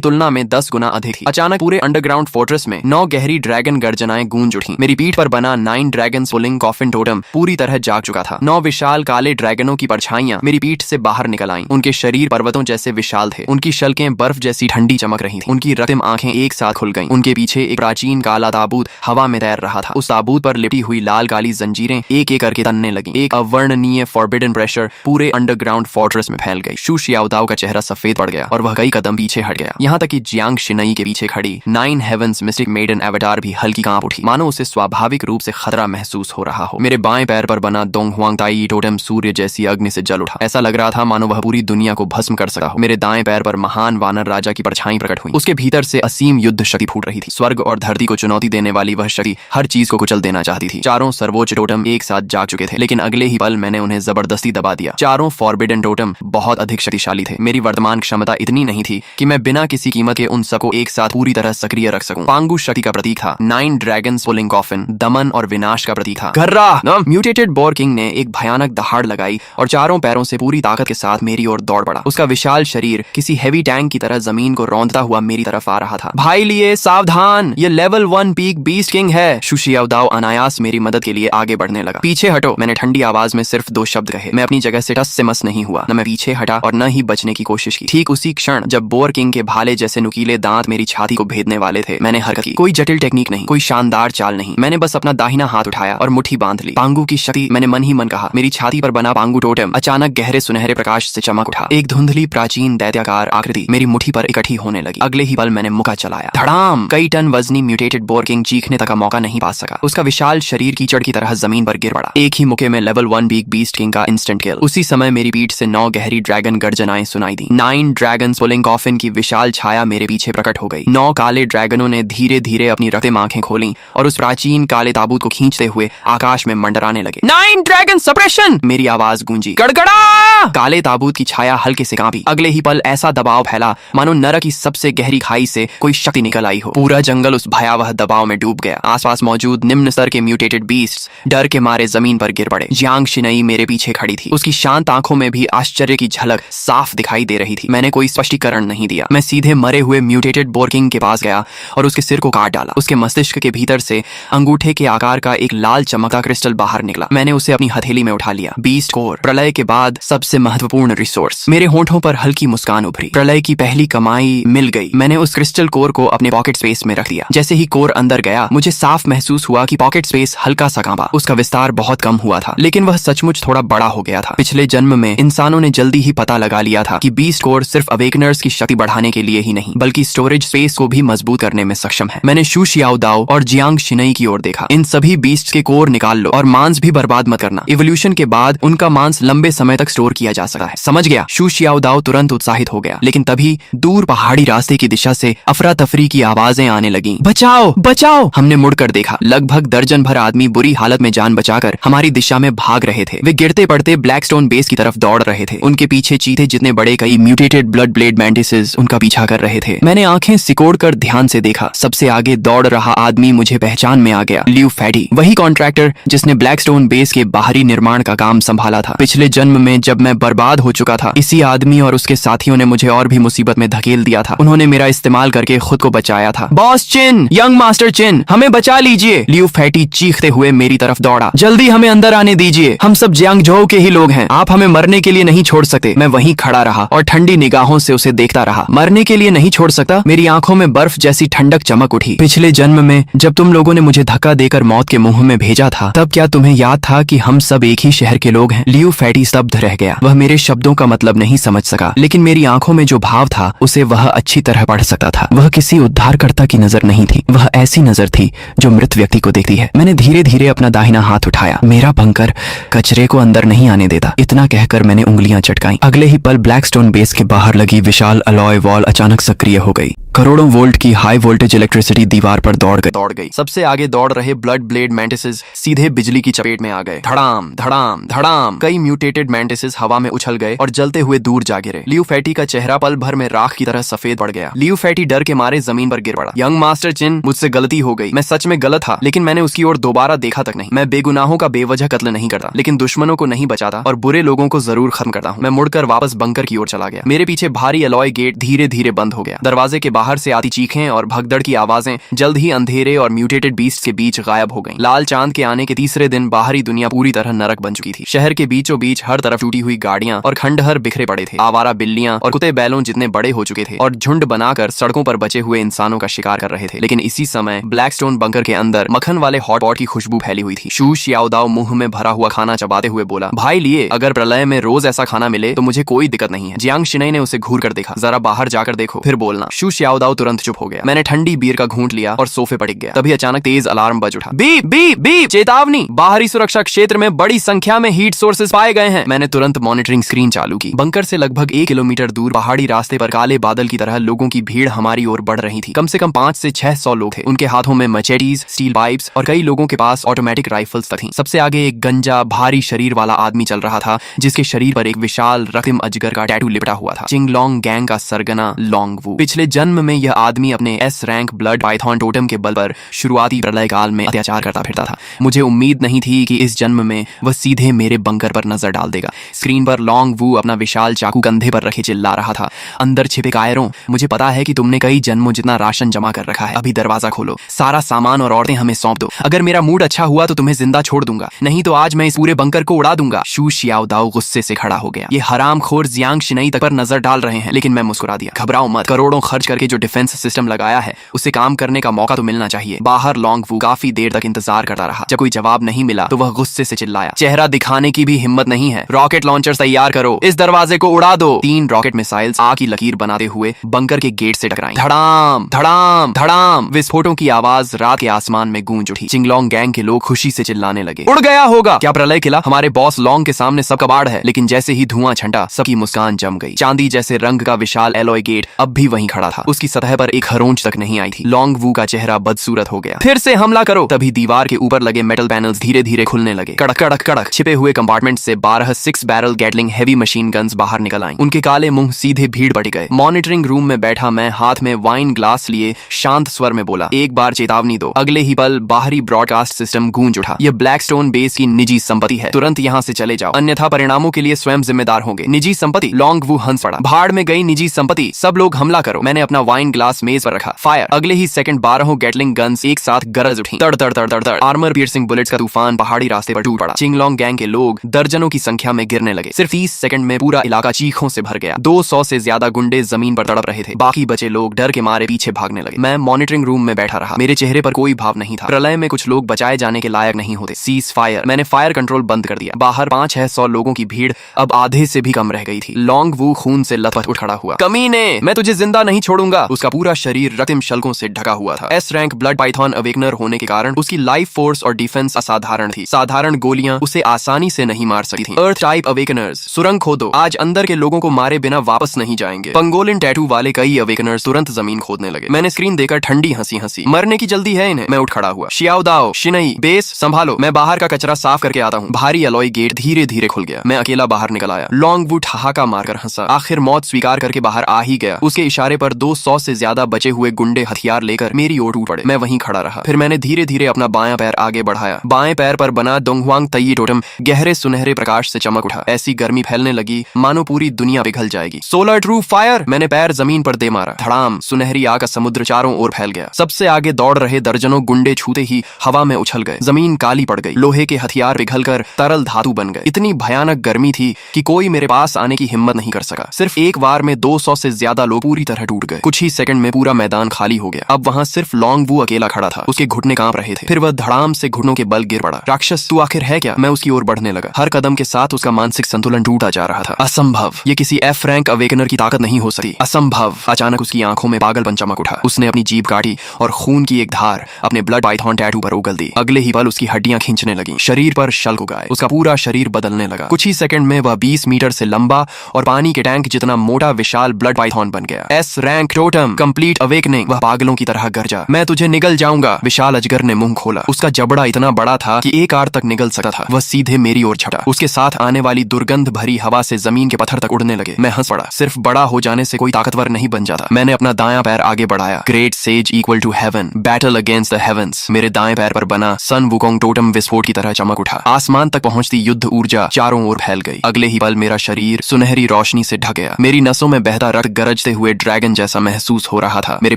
तुलना में 10 गुना अधिक थी। अचानक पूरे अंडरग्राउंड फोर्ट्रेस में 9 गहरी ड्रैगन गर्जनाएं गूंज उठी। मेरी पीठ पर बना 9 ड्रैगन पुलिंग कॉफिन टोटम पूरी तरह जाग चुका था। 9 विशाल काले ड्रैगनों की परछाइयां मेरी पीठ से बाहर निकल आईं। उनके शरीर पर्वतों जैसे विशाल थे। उनकी शल्कें बर्फ जैसी ठंडी चमक रही थी। उनकी रक्तिम आंखें एक साथ खुल गईं। उनके पीछे एक प्राचीन काला ताबूत हवा में तैर रहा था। उस ताबूत पर लिपटी हुई लाल काली जंजीरें एक एक करके तनने लगीं। एक अवर्णनीय फॉरबिडन प्रेशर पूरे अंडरग्राउंड फोर्ट्रेस में फैल गई। शू शियाओदाओ का चेहरा सफेद पड़ गया और वह कई कदम पीछे हट गया। यहाँ तक कि जियांग शिनई के पीछे खड़ी 9 हेवंस मिस्टिक मेडन एवेटार भी हल्की कांप उठी, मानो उसे स्वाभाविक रूप से खतरा महसूस हो रहा हो। मेरे बाएं पैर पर बना दोंग हुआंग ताई टोटेम सूर्य जैसी अग्नि से जल उठा। ऐसा लग रहा था मानो वह पूरी दुनिया को भस्म कर सका हो। मेरे दाएं पैर पर महान वानर राजा की परछाई प्रकट हुई। उसके भीतर से असीम युद्ध शक्ति फूट रही थी। स्वर्ग और धरती को चुनौती देने वाली वह शक्ति हर चीज को कुचल देना चाहती थी। चारों सर्वोच्च टोटम एक साथ जाग चुके थे, लेकिन अगले ही पल मैंने उन्हें जबरदस्ती दबा दिया। चारों फॉरबिडन टोटम बहुत अधिक शक्तिशाली थे। मेरी वर्तमान क्षमता इतनी नहीं थी कि मैं बिना किसी कीमत के उन सबको एक साथ पूरी तरह सक्रिय रख सकूं। पांगु शक्ति का प्रतीक था। 9 ड्रैगन्स पुलिंग कॉफिन दमन और विनाश का प्रतीक था। गर्रा! म्यूटेटेड बोर किंग ने एक भयानक दहाड़ लगाई और चारों पैरों से पूरी ताकत के साथ मेरी ओर दौड़ पड़ा। उसका विशाल शरीर किसी हैवी टैंक की तरह जमीन को रौंदता हुआ मेरी तरफ आ रहा था। भाई लिए सावधान, ये लेवल 1 पीक बीस्ट किंग है। शू शियाओदाओ अनायास मेरी मदद के लिए आगे बढ़ने लगा। पीछे हटो, मैंने ठंडी आवाज में सिर्फ 2 शब्द कहे। मैं अपनी जगह से टस से मस नहीं हुआ। न मैं पीछे हटा और न ही बचने की कोशिश की। ठीक उसी क्षण जब बोर किंग के भाले जैसे नुकीले दांत मेरी छाती को भेदने वाले थे, मैंने हरकत की। कोई जटिल टेक्निक नहीं, कोई शानदार चाल नहीं। मैंने बस अपना दाहिना हाथ उठाया और मुट्ठी बांध ली। पांगु की शक्ति, मैंने मन ही मन कहा। मेरी छाती पर बना पांगु टोटेम अचानक गहरे सुनहरे प्रकाश से चमक उठा। एक धुंधली प्राचीन दैत्याकार आकृति मेरी मुट्ठी पर इकट्ठी होने लगी। अगले ही पल मैंने मुक्का चलाया। धड़ाम! कई टन वजनी म्यूटेटेड बोर किंग चीखने तक का मौका नहीं पा सका। उसका विशाल शरीर कीचड़ की तरह जमीन पर गिर पड़ा। एक ही मुक्के में लेवल 1 पीक बीस्ट किंग का इंस्टेंट किल। उसी समय मेरी पीठ से 9 गहरी ड्रैगन गर्जनाएं सुनाई दी। 9 ड्रैगन पुलिंग कॉफिन की विशाल छाया मेरे पीछे प्रकट हो गई। 9 काले ड्रैगनों ने धीरे धीरे अपनी रक्तिम आंखें खोली और उस प्राचीन काले ताबूत को खींचते हुए आकाश में मंडराने लगे। 9 ड्रैगन सप्रेशन! मेरी आवाज गूंजी। गड़गड़ा! काले ताबूत की छाया हल्के से कांपी। अगले ही पल ऐसा दबाव फैला मानो नरक की सबसे गहरी खाई से कोई शक्ति निकल आई हो। पूरा जंगल उस भयावह दबाव में डूब गया। आसपास मौजूद निम्न स्तर के म्यूटेटेड बीस्ट्स डर के मारे जमीन पर गिर पड़े। जियांग शिनई मेरे पीछे खड़ी थी। उसकी शांत आंखों में भी आश्चर्य की झलक साफ दिखाई दे रही थी। मैंने कोई स्पष्टीकरण नहीं दिया। मैं सीधे मरे हुए म्यूटेटेड बोर किंग के पास गया और उसके सिर को काट डाला। उसके मस्तिष्क के भीतर से अंगूठे के आकार का एक लाल चमकता क्रिस्टल बाहर निकला। मैंने उसे अपनी हथेली में उठा लिया। बीस्ट कोर, प्रलय के बाद सबसे महत्वपूर्ण रिसोर्स। मेरे होंठों पर हल्की मुस्कान उभरी। प्रलय की पहली कमाई मिल गई। मैंने उस क्रिस्टल कोर को अपने पॉकेट स्पेस में रख दिया। जैसे ही कोर अंदर गया, मुझे साफ महसूस हुआ कि पॉकेट स्पेस हल्का सा कांपा। उसका विस्तार बहुत कम हुआ था, लेकिन वह सचमुच थोड़ा बड़ा हो गया था। पिछले जन्म में इंसानों ने जल्दी ही पता लगा लिया था कि बीस्ट कोर सिर्फ अवेकनर्स की शक्ति बढ़ाने के लिए ही नहीं, बल्कि स्टोरेज स्पेस को भी मजबूत करने में सक्षम है। मैंने शू शियाओदाओ और जियांग शिनई की ओर देखा। इन सभी बीस्ट के कोर निकाल लो और मांस भी बर्बाद मत करना। इवोल्यूशन के बाद उनका मांस लंबे समय तक स्टोर किया जा सकता है। समझ गया? शू शियाओदाओ तुरंत उत्साहित हो गया, लेकिन तभी दूर पहाड़ी रास्ते की दिशा से अफरा तफरी की आवाजें आने लगीं। बचाओ बचाओ! हमने मुड़कर देखा। लगभग दर्जन भर आदमी बुरी हालत में जान बचाकर हमारी दिशा में भाग रहे थे। वे गिरते पड़ते ब्लैकस्टोन बेस की तरफ दौड़ रहे थे। उनके पीछे चीते जितने बड़े कई म्यूटेटेड ब्लड ब्लेड मैंटिसेस उनका पीछा कर रहे थे। मैंने आंखें सिकोड़कर ध्यान से देखा। सबसे आगे दौड़ रहा आदमी मुझे पहचान में आ गया। लियू फैटी, वही कॉन्ट्रैक्टर जिसने ब्लैकस्टोन बेस के बाहरी निर्माण का काम संभाला था। पिछले जन्म में जब मैं बर्बाद हो चुका था, इसी आदमी और उसके साथियों ने मुझे और भी मुसीबत में धकेल दिया था। उन्होंने मेरा इस्तेमाल करके खुद को बचाया था। बॉस चिन, यंग मास्टर चिन, हमें बचा लीजिए! लियू फैटी चीखते हुए मेरी तरफ दौड़ा। जल्दी हमें अंदर आने दीजिए, हम सब जियांगझोउ के ही लोग हैं। आप हमें मरने के लिए नहीं छोड़ सकते। मैं वहीं खड़ा रहा और ठंडी निगाहों से उसे देखता रहा। मरने के लिए नहीं छोड़ सकता? मेरी आंखों में बर्फ जैसी ठंडक चमक उठी। पिछले जन्म में जब तुम लोगों ने मुझे धक्का देकर मौत के मुंह में भेजा था, तब क्या तुम्हें याद था कि हम सब एक ही शहर के लोग हैं? लियू फैटी स्तब्ध रह गया। वह मेरे शब्दों का मतलब नहीं समझ सका, लेकिन मेरी आंखों में जो भाव था उसे वह अच्छी तरह पढ़ सकता था। वह किसी उद्धारकर्ता की नजर नहीं थी, वह ऐसी नजर थी जो मृत व्यक्ति को देखती है। मैंने धीरे धीरे अपना दाहिना हाथ उठाया। मेरा बंकर कचरे को अंदर नहीं आने देता, इतना कहकर मैंने उंगलियां चटकाई। अगले ही पल ब्लैकस्टोन बेस के बाहर लगी विशाल अलॉय वॉल अचानक सक्रिय हो गई। करोड़ों वोल्ट की हाई वोल्टेज इलेक्ट्रिसिटी दीवार पर दौड़ गई। सबसे आगे दौड़ रहे ब्लड ब्लेड मैंटिसेस सीधे बिजली की चपेट में आ गए। धड़ाम धड़ाम धड़ाम, कई म्यूटेटेड मैंटिसेस हवा में उछल गए और जलते हुए दूर जा गिरे। लियू फैटी का चेहरा पल भर में राख की तरह सफेद पड़ गया। लियू फैटी डर के मारे जमीन पर गिर पड़ा। यंग मास्टर चिन, मुझसे गलती हो गई, मैं सच में गलत था, लेकिन मैंने उसकी ओर दोबारा देखा तक नहीं। मैं बेगुनाहों का बेवजह कत्ल नहीं करता, लेकिन दुश्मनों को नहीं बचाता और बुरे लोगों को जरूर खत्म करता हूँ। मैं मुड़कर वापस बंकर की ओर चला गया। मेरे पीछे भारी अलॉय गेट धीरे धीरे बंद हो गया। दरवाजे के बाहर से आती चीखें और भगदड़ की आवाजें जल्द ही अंधेरे और म्यूटेटेड बीस्ट के बीच गायब हो गईं। लाल चांद के आने के तीसरे दिन बाहरी दुनिया पूरी तरह नरक बन चुकी थी। शहर के बीचों बीच हर तरफ टूटी हुई गाड़ियां और खंडहर बिखरे पड़े थे। आवारा बिल्लियां और कुत्ते बैलों जितने बड़े हो चुके थे और झुंड बनाकर सड़कों पर बचे हुए इंसानों का शिकार कर रहे थे। लेकिन इसी समय ब्लैकस्टोन बंकर के अंदर मक्खन वाले हॉट पॉट की खुशबू फैली हुई थी। शू शियाओदाओ मुंह में भरा हुआ खाना चबाते हुए बोला, भाई लिए, अगर प्रलय में रोज ऐसा खाना मिले तो मुझे कोई दिक्कत नहीं है। जियांग शिनई ने उसे घूर कर देखा। जरा बाहर जाकर देखो, फिर बोलना। शू शियाओदाओ तुरंत चुप हो गया। मैंने ठंडी बीयर का घूंट लिया और सोफे पर टिक गया। तभी अचानक तेज अलार्म बज उठा। बीप बीप बीप, चेतावनी, बाहरी सुरक्षा क्षेत्र में बड़ी संख्या में हीट सोर्सेज पाए गए हैं। मैंने तुरंत मॉनिटरिंग स्क्रीन चालू की। बंकर से लगभग 1 किलोमीटर दूर पहाड़ी रास्ते पर काले बादल की तरह लोगों की भीड़ हमारी ओर बढ़ रही थी। कम से कम 500 से 600 लोग थे। उनके हाथों में मचेटीज, स्टील पाइप्स और कई लोगों के पास ऑटोमेटिक राइफल्स थी। सबसे आगे एक गंजा भारी शरीर वाला आदमी चल रहा था, जिसके शरीर पर एक विशाल रक्तिम अजगर का टैटू लिपटा हुआ था। चिंगलोंग गैंग का सरगना लोंग वू। पिछले जन्म में यह आदमी अपने S rank blood Python totem के बल पर शुरुआती प्रलय काल में अत्याचार करता फिरता था। मुझे उम्मीद नहीं थी कि इस जन्म में वह सीधे मेरे बंकर पर नजर डाल देगा। स्क्रीन पर लोंग वू अपना विशाल चाकू कंधे पर रखे चिल्ला रहा था, अंदर छिपे कायरों, मुझे पता है कि तुमने कई जन्मों जितना राशन जमा कर रखा है। अभी दरवाजा खोलो, सारा सामान और औरतें हमें सौंप दो। अगर मेरा मूड अच्छा हुआ तो तुम्हें जिंदा छोड़ दूंगा, नहीं तो आज मैं इस पूरे बंकर को उड़ा दूंगा। शू शियाओदाओ गुस्से से खड़ा हो गया। ये हरामखोर जियांग शिनई तक पर नजर डाल रहे हैं। लेकिन मैं मुस्कुरा दिया। घबराओ मत, करोड़ों खर्च करके जो डिफेंस सिस्टम लगाया है उसे काम करने का मौका तो मिलना चाहिए। बाहर लोंग वू काफी देर तक इंतजार करता रहा। जब कोई जवाब नहीं मिला तो वह गुस्से से चिल्लाया, चेहरा दिखाने की भी हिम्मत नहीं है, रॉकेट लॉन्चर तैयार करो, इस दरवाजे को उड़ा दो। 3 रॉकेट मिसाइल्स आग की लकीर बनाते हुए बंकर के गेट से टकराई। धड़ाम धड़ाम धड़ाम, विस्फोटों की आवाज रात के आसमान में गूंज उठी। चिंगलोंग गैंग के लोग खुशी से चिल्लाने लगे, उड़ गया होगा। क्या प्रलय किला? हमारे बॉस लोंग के सामने सब कबाड़ है। लेकिन जैसे ही धुआं छंटा, सबकी मुस्कान जम गई। चांदी जैसे रंग का विशाल एलॉय गेट अब भी वहीं खड़ा था। उसकी सतह पर एक खरोंच तक नहीं आई थी। लोंग वू का चेहरा बदसूरत हो गया। फिर से हमला करो। तभी दीवार के ऊपर लगे मेटल पैनल्स धीरे धीरे खुलने लगे। कड़क कड़क कड़क, छिपे हुए कंपार्टमेंट से 12 6 barrel Gatling heavy machine guns बाहर निकल आईं। उनके काले मुंह सीधे भीड़ बढ़ गए। मॉनिटरिंग रूम में बैठा मैं हाथ में वाइन ग्लास लिए शांत स्वर में बोला, एक बार चेतावनी दो। अगले ही पल बाहरी ब्रॉडकास्ट सिस्टम गूंज उठा, यह ब्लैकस्टोन बेस की निजी संपत्ति है, तुरंत यहाँ से चले जाओ, अन्यथा परिणामों के लिए स्वयं जिम्मेदार होंगे। निजी संपत्ति? लोंग वू हंस पड़ा। भाड़ में गई निजी संपत्ति, सब लोग हमला करो। मैंने अपना वाइन ग्लास मेज पर रखा। फायर। अगले ही सेकंड 12 गैटलिंग गन्स एक साथ गरज उठी। तड़ तड़ तड़ तड़ तड़, आर्मर पियर्सिंग बुलेट्स का तूफान पहाड़ी रास्ते पर टूट पड़ा। चिंगलोंग गैंग के लोग दर्जनों की संख्या में गिरने लगे। सिर्फ 30 सेकंड में पूरा इलाका चीखों से भर गया। 200 से ज्यादा गुंडे जमीन पर तड़प रहे थे। बाकी बचे लोग डर के मारे पीछे भागने लगे। मैं मॉनिटरिंग रूम में बैठा रहा। मेरे चेहरे पर कोई भाव नहीं था। प्रलय में कुछ लोग बचाए जाने के लायक नहीं होते। Cease fire. मैंने फायर कंट्रोल बंद कर दिया। बाहर 500-600 लोगों की भीड़ अब आधे से भी कम रह गई थी। लोंग वू खून से लथपथ उठ खड़ा हुआ। कमीने, मैं तुझे जिंदा नहीं छोड़ूंगा। उसका पूरा शरीर रक्तिम शल्कों से ढका हुआ था। S rank blood Python awakener होने के कारण उसकी लाइफ फोर्स और डिफेंस असाधारण थी। साधारण गोलियां उसे आसानी से नहीं मार सकती थीं। अर्थ टाइप अवेकनर्स, सुरंग खोदो, आज अंदर के लोगों को मारे बिना वापस नहीं जाएंगे। पंगोलिन टैटू वाले कई अवेकनर्स तुरंत जमीन खोदने लगे। मैंने स्क्रीन देखकर ठंडी हंसी हंसी। मरने की जल्दी है इन्हें। मैं उठ खड़ा हुआ। शियाओदाओ, शिनई, बेस संभालो, मैं बाहर का कचरा साफ करके आता हूँ। भारी अलॉय गेट धीरे धीरे खुल गया। मैं अकेला बाहर निकल आया। लोंग वू ठहाका मारकर हंसा। आखिर मौत स्वीकार करके बाहर आ ही गया। उसके इशारे पर 200 से ज्यादा बचे हुए गुंडे हथियार लेकर मेरी ओर टूट पड़े। मैं वहीं खड़ा रहा। फिर मैंने धीरे धीरे अपना बायां पैर आगे बढ़ाया। बाएं पैर पर बना दोंगहुआंग तई टोटम गहरे सुनहरे प्रकाश से चमक उठा। ऐसी गर्मी फैलने लगी मानो पूरी दुनिया पिघल जाएगी। Solar true fire. मैंने पैर जमीन पर दे मारा। धड़ाम, सुनहरी आग का समुद्र चारों ओर फैल गया। सबसे आगे दौड़ रहे दर्जनों गुंडे छूते ही हवा में उछल गए। जमीन काली पड़ गई। लोहे के हथियार पिघलकर तरल धातु बन गए। इतनी भयानक गर्मी थी कि कोई मेरे पास आने की हिम्मत नहीं कर सका। सिर्फ एक बार में 200 से ज्यादा लोग पूरी तरह टूट गए। कुछ ही सेकंड में पूरा मैदान खाली हो गया। अब वहां सिर्फ लोंग वू अकेला खड़ा था। उसके घुटने कांप रहे थे। फिर वह धड़ाम से घुटनों के बल गिर पड़ा। राक्षस, तू आखिर है क्या? मैं उसकी ओर बढ़ने लगा। हर कदम के साथ उसका मानसिक संतुलन टूटा जा रहा था। असंभव, ये किसी एफ रैंक अवेकनर की ताकत नहीं हो सकती। असंभव। अचानक उसकी आंखों में पागलपन चमक उठा। उसने अपनी जीभ काटी और खून की एक धार अपने ब्लड पाइथन टैटू पर उगल दी। अगले ही पल उसकी हड्डियां खींचने लगी। शरीर पर शल्क उगाए। उसका पूरा शरीर बदलने लगा। कुछ ही सेकंड में वह 20 मीटर से लंबा और पानी के टैंक जितना मोटा विशाल ब्लड पाइथन बन गया। S rank totem complete awakening. वह पागलों की तरह गरजा, मैं तुझे निगल जाऊंगा। विशाल अजगर ने मुंह खोला। उसका जबड़ा इतना बड़ा था कि एक आर तक निगल सकता था। वह सीधे मेरी ओर झपटा। उसके साथ आने वाली दुर्गंध भरी हवा से जमीन के पत्थर तक उड़ने लगे। मैं हंस पड़ा। सिर्फ बड़ा हो जाने से कोई ताकतवर नहीं बन जाता। मैंने अपना दायां पैर आगे बढ़ाया। Great sage equal to heaven, battle against the heavens. मेरे दाएं पैर पर बना सन वुकोंग टोटम विस्फोट की तरह चमक उठा। आसमान तक पहुंचती युद्ध ऊर्जा चारों ओर फैल गई। अगले ही पल मेरा शरीर सुनहरी रोशनी से ढक गया। मेरी नसों में बहता रक्त गरजते हुए ड्रैगन जैसा महसूस हो रहा था। मेरे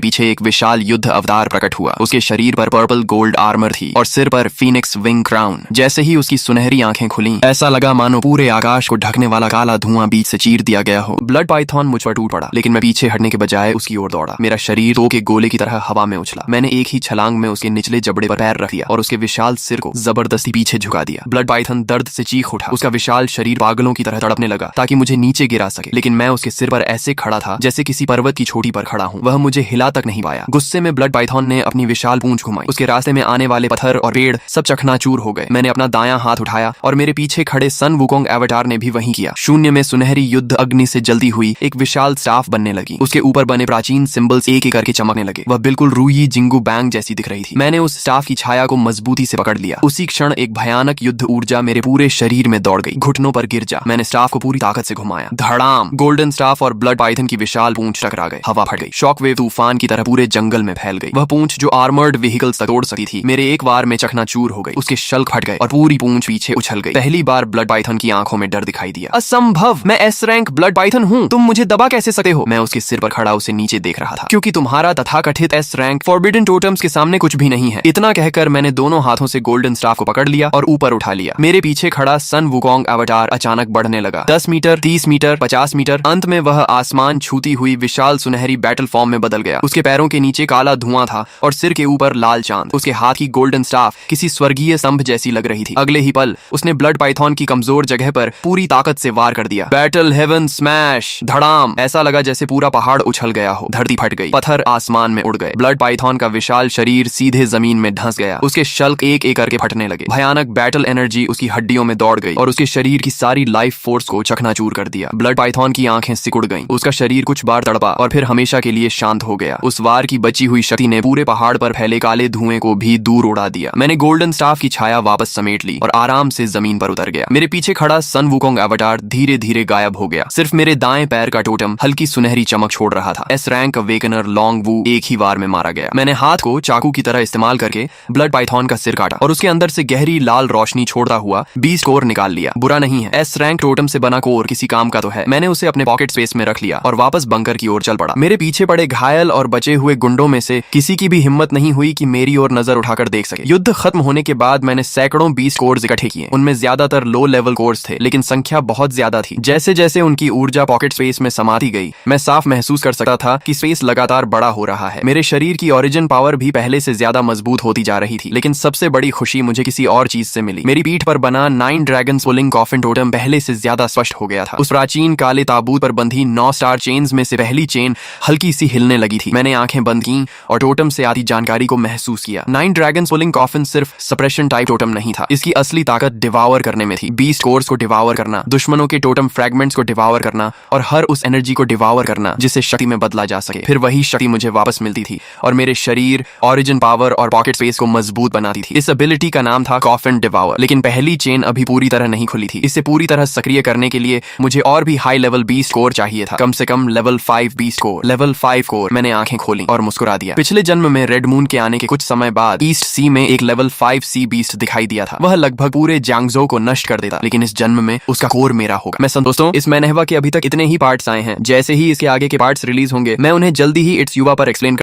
पीछे एक विशाल युद्ध अवतार प्रकट हुआ। उसके शरीर पर पर्पल गोल्ड आर्मर थी और सिर पर फीनिक्स विंग क्राउन। जैसे ही उसकी सुनहरी आंखें खुली, ऐसा लगा मानो पूरे आकाश को ढकने वाला काला धुआं बीच से चीर दिया गया हो। ब्लड पाइथन मुझ पर टूट पड़ा, लेकिन मैं पीछे हटने के बजाय उसकी ओर दौड़ा। मेरा शरीर तो के गोले की तरह हवा में उछला। मैंने एक ही छलांग में उसके निचले जबड़े पर पैर रख दिया और उसके विशाल सिर को जबरदस्ती पीछे झुका दिया। ब्लड पाइथन दर्द से चीख उठा। उसका विशाल शरीर पागलों की तरह तड़पने लगा ताकि मुझे नीचे गिरा सके, लेकिन मैं उसके सिर पर ऐसे खड़ा था जैसे किसी पर्वत की चोटी पर खड़ा हूं। वह मुझे हिला तक नहीं पाया। गुस्से में ब्लड पाइथन ने अपनी विशाल पूंछ घुमाई। उसके रास्ते में आने वाले पत्थर और पेड़ सब चकनाचूर हो गए। मैंने अपना दायां हाथ उठाया और मेरे पीछे खड़े सन वुकोंग एवाटार ने भी वही किया। शून्य में सुनहरी युद्ध अग्नि से जलती हुई एक विशाल स्टाफ बनने लगी। उसके ऊपर बने प्राचीन सिंबल्स एक एक करके चमकने लगे। वह बिल्कुल रूई जिंगू बैंग जैसी दिख रही थी। मैंने उस स्टाफ की छाया को मजबूती से पकड़ लिया। उसी क्षण एक भयानक युद्ध ऊर्जा मेरे पूरे शरीर में दौड़ गई। घुटनों पर गिर जा। मैंने स्टाफ को पूरी ताकत से घुमाया। धड़ाम! गोल्डन स्टाफ और ब्लड पाइथन की विशाल पूंछ टकरा गए। हवा फट गई। शॉकवेव तूफान की तरह पूरे जंगल में फैल गई। वह पूंछ जो आर्मर्ड व्हीकल्स तक तोड़ सकती थी, मेरे एक बार में चकनाचूर हो गई। उसके शल्क फट गए और पूरी पूंछ पीछे उछल गई। पहली बार ब्लड पाइथन की आंखों में डर दिखाई दिया। असंभव! मैं एस रैंक ब्लड पाइथन हूँ। तुम मुझे दबा कैसे सकते हो? मैं उसके सिर पर खड़ा उसे नीचे देख रहा था। क्योंकि तुम्हारा तथाकथित एस रैंक फॉरबिडन टोटम्स के सामने कुछ भी नहीं है। इतना कहकर मैंने दोनों हाथों से गोल्डन स्टाफ को पकड़ लिया और ऊपर उठा लिया। मेरे पीछे खड़ा सन वुकोंग एवाटार अचानक बढ़ने लगा। 10 मीटर, 30 मीटर, 50 मीटर। अंत में वह आसमान छूती हुई विशाल सुनहरी बैटल फॉर्म में बदल गया। उसके पैरों के नीचे काला धुआं था और सिर के ऊपर लाल चांद। उसके हाथ की गोल्डन स्टाफ किसी स्वर्गीय स्तंभ जैसी लग रही थी। अगले ही पल उसने ब्लड पाइथन की कमजोर जगह पर पूरी ताकत से वार कर दिया। Battle heaven smash! धड़ाम! ऐसा लगा जैसे पूरा पहाड़ उछल गया हो। धरती फट गई। पत्थर आसमान में उड़ गए। ब्लड पाइथन का विशाल शरीर सीधे जमीन में धंस गया। उसके शल्क एक एक करके फटने लगे। भयानक बैटल एनर्जी उसकी हड्डियों में दौड़ गई और उसके शरीर की सारी लाइफ फोर्स को चकनाचूर कर दिया। ब्लड पाइथन की आंखें सिकुड़ गईं। उसका शरीर कुछ बार तड़पा और फिर हमेशा के लिए शांत हो गया। उस वार की बची हुई शक्ति ने पूरे पहाड़ पर फैले काले धुएं को भी दूर उड़ा दिया। मैंने गोल्डन स्टाफ की छाया वापस समेट ली और आराम से जमीन पर उतर गया। मेरे पीछे खड़ा सन वुकोंग एवाटार धीरे धीरे गायब हो गया। सिर्फ मेरे दाएं पैर का टोटम हल्की सुनहरी चमक छोड़ रहा था। एस रैंक अवेकनर लॉन्ग वू एक ही वार में मारा गया। मैंने हाथ को चाकू की तरह इस्तेमाल करके ब्लड पाइथन का सिर काटा और उसके अंदर से गहरी लाल रोशनी छोड़ता हुआ 20 कोर निकाल लिया। बुरा नहीं है, एस रैंक टोटम से बना कोर किसी काम का तो है। मैंने उसे अपने पॉकेट स्पेस में रख लिया और वापस बंकर की ओर चल पड़ा। मेरे पीछे पड़े घायल और बचे हुए गुंडों में से किसी की भी हिम्मत नहीं हुई कि मेरी ओर नजर उठाकर देख सके। युद्ध खत्म होने के बाद मैंने सैकड़ों 20 कोर्स इकट्ठे किए। उनमें ज्यादातर लो लेवल कोर्स थे, लेकिन संख्या बहुत ज्यादा थी। जैसे जैसे उनकी ऊर्जा पॉकेट स्पेस में समाती गई, मैं साफ महसूस कर सकता था कि स्पेस लगातार बड़ा हो रहा है। मेरे शरीर की ओरिजिन पावर भी पहले से ज्यादा मजबूत होती जा रही थी। लेकिन सबसे बड़ी खुशी मुझे किसी और चीज से मिली। मेरी पीठ पर बना 9 ड्रैगन्स पुलिंग कॉफिन टोटम पहले से ज्यादा स्पष्ट हो गया था। उस प्राचीन काले ताबूत पर बंधी 9 स्टार चेन्स में से पहली चेन हल्की सी हिलने लगी थी। मैंने आंखें बंद की और टोटम से आती जानकारी को महसूस किया। 9 ड्रैगन्स पुलिंग कॉफिन सिर्फ सप्रेशन टाइप टोटम नहीं था। इसकी असली ताकत डिवावर करने में थी। 20 कोर्स को डिवावर करना, दुश्मनों के टोटम फ्रैगमेंट्स को डिवावर करना और हर उस एनर्जी को डिवावर करना जिसे शक्ति में बदला जा सके। फिर वही शक्ति मुझे वापस मिलती थी और मेरे शरीर, ओरिजिन पावर और पॉकेट स्पेस को मजबूत बनाती थी। इस एबिलिटी का नाम था कॉफिन डिवावर। लेकिन पहली चेन अभी पूरी तरह नहीं खुली थी। इसे पूरी तरह सक्रिय करने के लिए मुझे और भी हाई लेवल बीस्ट कोर चाहिए था। कम से कम level 5 beast core. Level 5 core. मैंने आंखें खोली और मुस्कुरा दिया। पिछले जन्म में रेड मून के आने के कुछ समय बाद ईस्ट सी में एक लेवल 5 सी बीस्ट दिखाई दिया था। वह लगभग पूरे जांगजो को नष्ट कर देता, लेकिन इस जन्म में उसका कोर मेरा होगा। दोस्तों, इस मैनहवा के अभी तक इतने ही पार्ट्स आए हैं। जैसे ही इसके आगे के पार्ट्स रिलीज होंगे, मैं उन्हें जल्दी ही इट्स युवा पर एक्सप्लेन